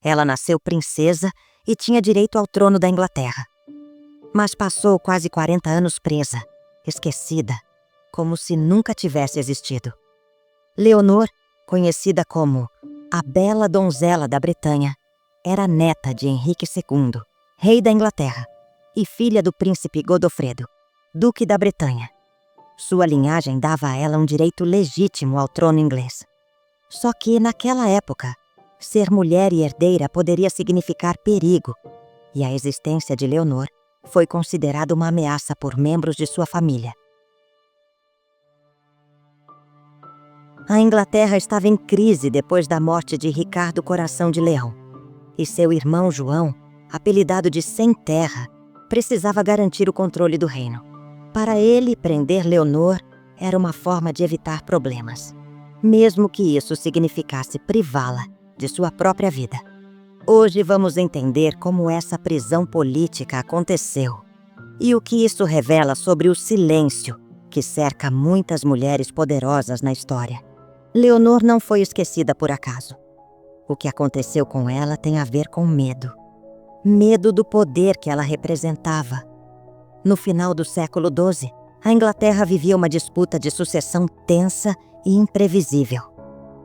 Ela nasceu princesa e tinha direito ao trono da Inglaterra. Mas passou quase 40 anos presa, esquecida, como se nunca tivesse existido. Leonor, conhecida como a Bela Donzela da Bretanha, era neta de Henrique II, rei da Inglaterra, e filha do príncipe Godofredo, duque da Bretanha. Sua linhagem dava a ela um direito legítimo ao trono inglês. Só que, naquela época, ser mulher e herdeira poderia significar perigo, e a existência de Leonor foi considerada uma ameaça por membros de sua família. A Inglaterra estava em crise depois da morte de Ricardo Coração de Leão, e seu irmão João, apelidado de Sem Terra, precisava garantir o controle do reino. Para ele, prender Leonor era uma forma de evitar problemas, mesmo que isso significasse privá-la de sua própria vida. Hoje vamos entender como essa prisão política aconteceu e o que isso revela sobre o silêncio que cerca muitas mulheres poderosas na história. Leonor não foi esquecida por acaso. O que aconteceu com ela tem a ver com medo. Medo do poder que ela representava. No final do século XII, a Inglaterra vivia uma disputa de sucessão tensa e imprevisível.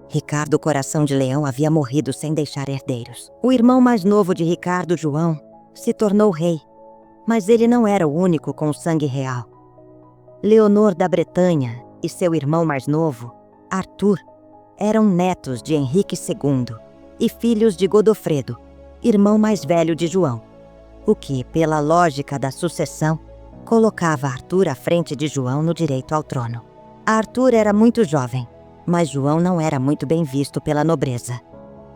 Ricardo Coração de Leão havia morrido sem deixar herdeiros. O irmão mais novo de Ricardo, João, se tornou rei, mas ele não era o único com sangue real. Leonor da Bretanha e seu irmão mais novo, Arthur, eram netos de Henrique II e filhos de Godofredo, irmão mais velho de João, o que, pela lógica da sucessão, colocava Arthur à frente de João no direito ao trono. Arthur era muito jovem, mas João não era muito bem visto pela nobreza,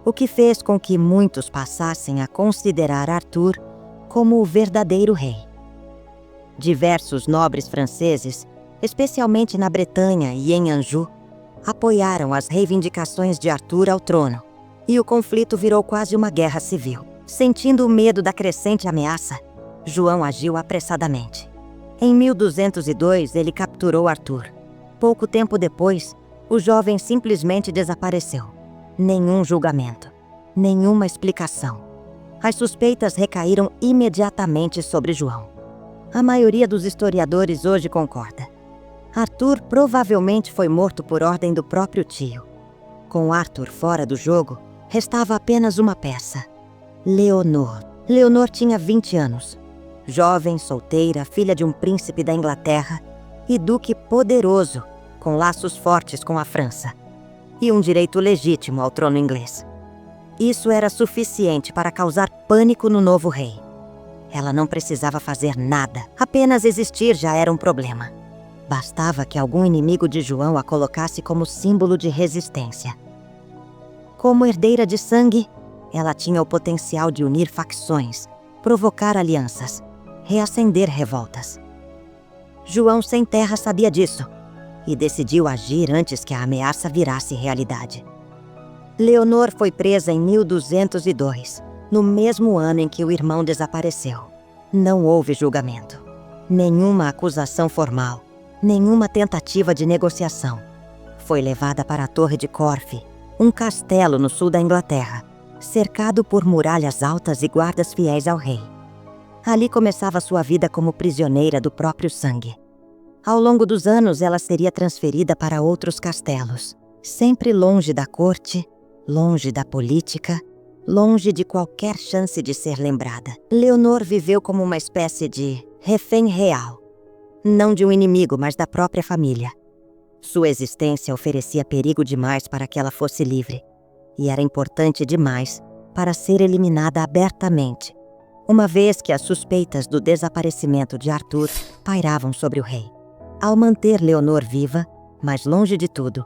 o que fez com que muitos passassem a considerar Arthur como o verdadeiro rei. Diversos nobres franceses, especialmente na Bretanha e em Anjou, apoiaram as reivindicações de Arthur ao trono, e o conflito virou quase uma guerra civil. Sentindo o medo da crescente ameaça, João agiu apressadamente. Em 1202, ele capturou Arthur. Pouco tempo depois, o jovem simplesmente desapareceu. Nenhum julgamento, nenhuma explicação. As suspeitas recaíram imediatamente sobre João. A maioria dos historiadores hoje concorda. Arthur provavelmente foi morto por ordem do próprio tio. Com Arthur fora do jogo, restava apenas uma peça: Leonor. Leonor tinha 20 anos. Jovem, solteira, filha de um príncipe da Inglaterra e duque poderoso, com laços fortes com a França, e um direito legítimo ao trono inglês. Isso era suficiente para causar pânico no novo rei. Ela não precisava fazer nada, apenas existir já era um problema. Bastava que algum inimigo de João a colocasse como símbolo de resistência. Como herdeira de sangue, ela tinha o potencial de unir facções, provocar alianças, reacender revoltas. João Sem Terra sabia disso e decidiu agir antes que a ameaça virasse realidade. Leonor foi presa em 1202, no mesmo ano em que o irmão desapareceu. Não houve julgamento, nenhuma acusação formal, nenhuma tentativa de negociação. Foi levada para a Torre de Corfe, um castelo no sul da Inglaterra, cercado por muralhas altas e guardas fiéis ao rei. Ali começava sua vida como prisioneira do próprio sangue. Ao longo dos anos, ela seria transferida para outros castelos, sempre longe da corte, longe da política, longe de qualquer chance de ser lembrada. Leonor viveu como uma espécie de refém real, não de um inimigo, mas da própria família. Sua existência oferecia perigo demais para que ela fosse livre, e era importante demais para ser eliminada abertamente, uma vez que as suspeitas do desaparecimento de Arthur pairavam sobre o rei. Ao manter Leonor viva, mas longe de tudo,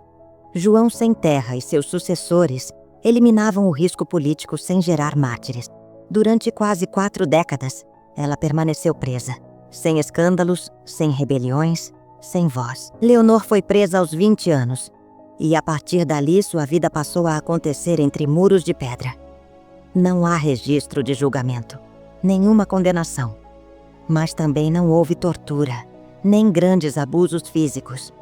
João Sem Terra e seus sucessores eliminavam o risco político sem gerar mártires. Durante quase 4 décadas, ela permaneceu presa, sem escândalos, sem rebeliões, sem voz. Leonor foi presa aos 20 anos, e a partir dali sua vida passou a acontecer entre muros de pedra. Não há registro de julgamento, nenhuma condenação. Mas também não houve tortura, nem grandes abusos físicos.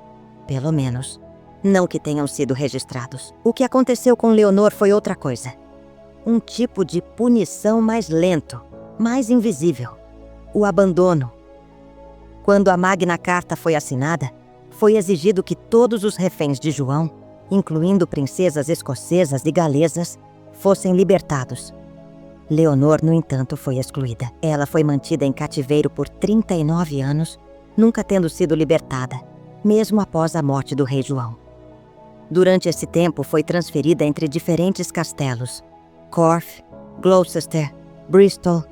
Pelo menos, não que tenham sido registrados. O que aconteceu com Leonor foi outra coisa. um tipo de punição mais lento, mais invisível: o abandono. Quando a Magna Carta foi assinada, foi exigido que todos os reféns de João, incluindo princesas escocesas e galesas, fossem libertados. Leonor, no entanto, foi excluída. Ela foi mantida em cativeiro por 39 anos, nunca tendo sido libertada, mesmo após a morte do rei João. Durante esse tempo, foi transferida entre diferentes castelos: Corfe, Gloucester, Bristol,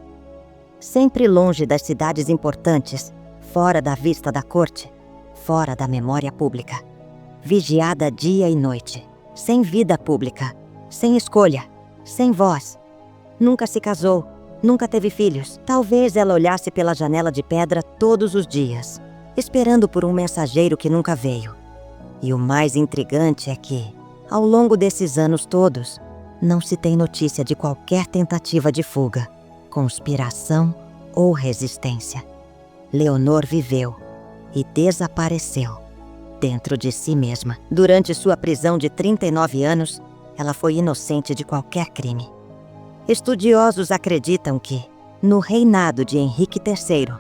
sempre longe das cidades importantes, fora da vista da corte, fora da memória pública. Vigiada dia e noite, sem vida pública, sem escolha, sem voz. Nunca se casou, nunca teve filhos. Talvez ela olhasse pela janela de pedra todos os dias, esperando por um mensageiro que nunca veio. E o mais intrigante é que, ao longo desses anos todos, não se tem notícia de qualquer tentativa de fuga, conspiração ou resistência. Leonor viveu e desapareceu dentro de si mesma. Durante sua prisão de 39 anos, ela foi inocente de qualquer crime. Estudiosos acreditam que, no reinado de Henrique III,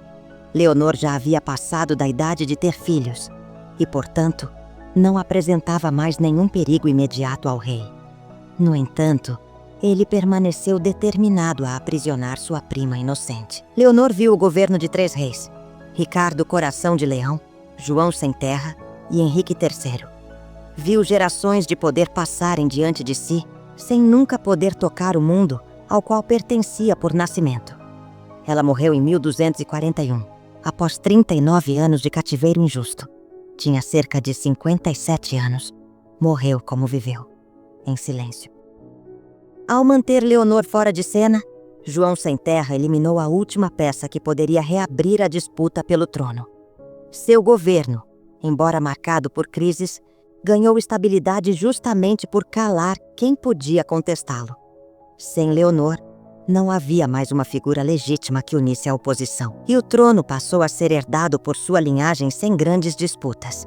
Leonor já havia passado da idade de ter filhos e, portanto, não apresentava mais nenhum perigo imediato ao rei. No entanto, ele permaneceu determinado a aprisionar sua prima inocente. Leonor viu o governo de 3 reis: Ricardo Coração de Leão, João Sem Terra e Henrique III. Viu gerações de poder passarem diante de si, sem nunca poder tocar o mundo ao qual pertencia por nascimento. Ela morreu em 1241, após 39 anos de cativeiro injusto. Tinha cerca de 57 anos. Morreu como viveu, em silêncio. Ao manter Leonor fora de cena, João Sem Terra eliminou a última peça que poderia reabrir a disputa pelo trono. Seu governo, embora marcado por crises, ganhou estabilidade justamente por calar quem podia contestá-lo. Sem Leonor, não havia mais uma figura legítima que unisse a oposição, e o trono passou a ser herdado por sua linhagem sem grandes disputas.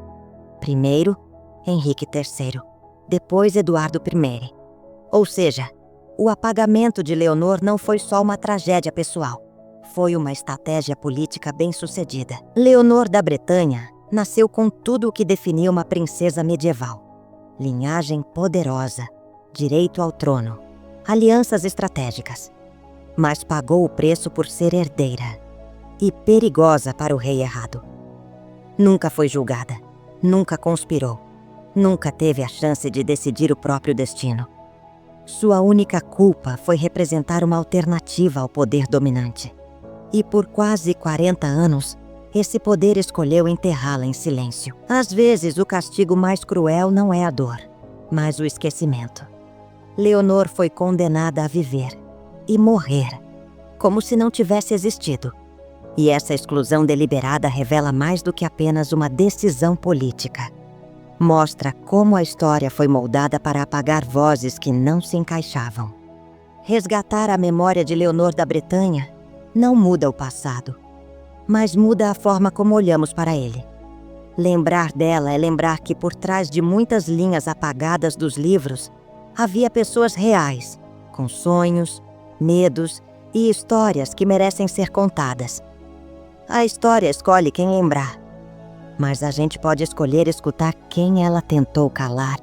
Primeiro, Henrique III, depois Eduardo I. Ou seja, o apagamento de Leonor não foi só uma tragédia pessoal, foi uma estratégia política bem-sucedida. Leonor da Bretanha nasceu com tudo o que definia uma princesa medieval: linhagem poderosa, direito ao trono, alianças estratégicas. Mas pagou o preço por ser herdeira e perigosa para o rei errado. Nunca foi julgada, nunca conspirou, nunca teve a chance de decidir o próprio destino. Sua única culpa foi representar uma alternativa ao poder dominante. E por quase 40 anos, esse poder escolheu enterrá-la em silêncio. Às vezes, o castigo mais cruel não é a dor, mas o esquecimento. Leonor foi condenada a viver e morrer, como se não tivesse existido. E essa exclusão deliberada revela mais do que apenas uma decisão política. Mostra como a história foi moldada para apagar vozes que não se encaixavam. Resgatar a memória de Leonor da Bretanha não muda o passado, mas muda a forma como olhamos para ele. Lembrar dela é lembrar que por trás de muitas linhas apagadas dos livros, havia pessoas reais, com sonhos, medos e histórias que merecem ser contadas. A história escolhe quem lembrar, mas a gente pode escolher escutar quem ela tentou calar